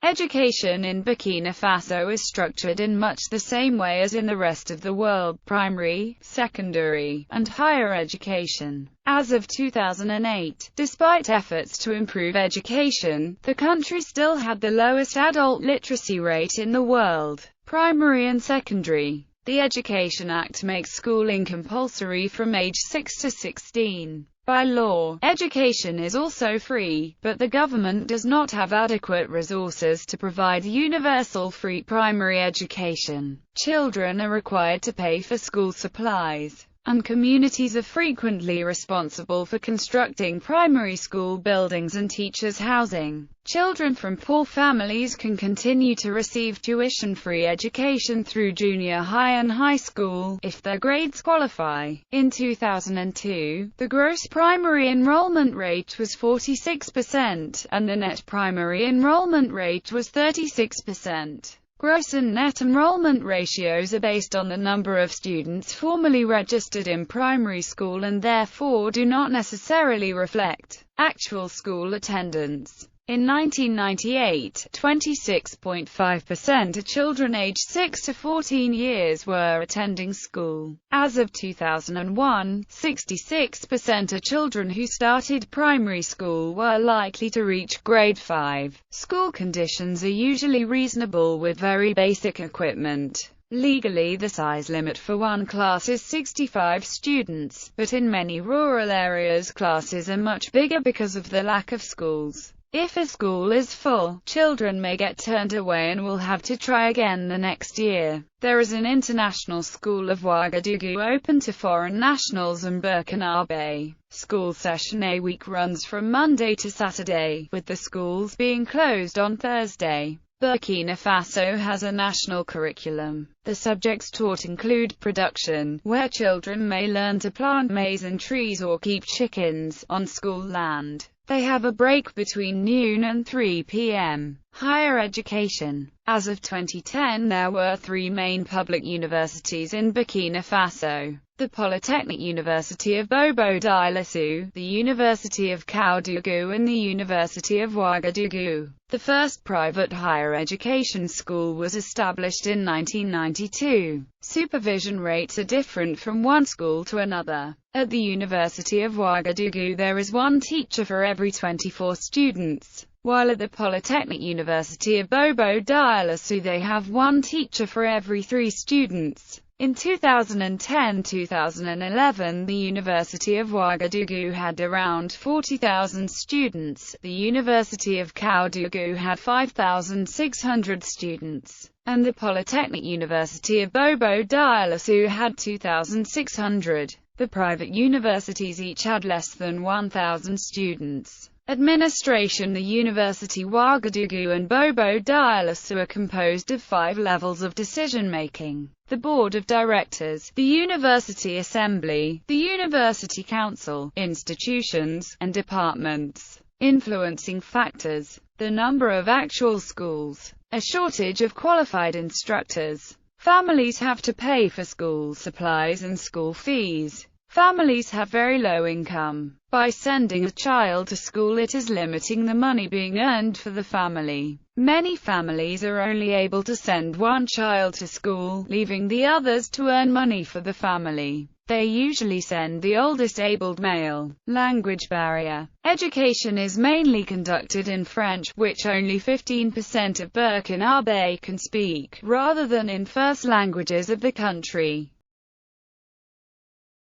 Education in Burkina Faso is structured in much the same way as in the rest of the world: primary, secondary, and higher education. As of 2008, despite efforts to improve education, the country still had the lowest adult literacy rate in the world. Primary and secondary. The Education Act makes schooling compulsory from age 6 to 16. By law, education is also free, but the government does not have adequate resources to provide universal free primary education. Children are required to pay for school supplies, and communities are frequently responsible for constructing primary school buildings and teachers' housing. Children from poor families can continue to receive tuition-free education through junior high and high school, if their grades qualify. In 2002, the gross primary enrollment rate was 46%, and the net primary enrollment rate was 36%. Gross and net enrollment ratios are based on the number of students formally registered in primary school and therefore do not necessarily reflect actual school attendance. In 1998, 26.5% of children aged 6 to 14 years were attending school. As of 2001, 66% of children who started primary school were likely to reach grade 5. School conditions are usually reasonable with very basic equipment. Legally, the size limit for one class is 65 students, but in many rural areas classes are much bigger because of the lack of schools. If a school is full, children may get turned away and will have to try again the next year. There is an international school of Ouagadougou open to foreign nationals and Burkina. School session a week runs from Monday to Saturday, with the schools being closed on Thursday. Burkina Faso has a national curriculum. The subjects taught include production, where children may learn to plant maize and trees or keep chickens on school land. They have a break between noon and 3 p.m. Higher education. As of 2010, there were 3 main public universities in Burkina Faso: the Polytechnic University of Bobo-Dioulasso, the University of Ouagadougou, and the University of Ouagadougou. The first private higher education school was established in 1992. Supervision rates are different from one school to another. At the University of Ouagadougou there is 1 teacher for every 24 students, while at the Polytechnic University of Bobo-Dioulasso they have 1 teacher for every 3 students. In 2010-2011, the University of Ouagadougou had around 40,000 students, the University of Ouagadougou had 5,600 students, and the Polytechnic University of Bobo-Dioulasso had 2,600. The private universities each had less than 1,000 students. Administration. The University Ouagadougou and Bobo-Dioulasso are composed of 5 levels of decision-making: the Board of Directors, the University Assembly, the University Council, institutions, and departments. Influencing factors: the number of actual schools, a shortage of qualified instructors. Families have to pay for school supplies and school fees. Families have very low income. By sending a child to school, it is limiting the money being earned for the family. Many families are only able to send 1 child to school, leaving the others to earn money for the family. They usually send the oldest abled male. Language barrier. Education is mainly conducted in French, which only 15% of Burkinabe can speak, rather than in first languages of the country.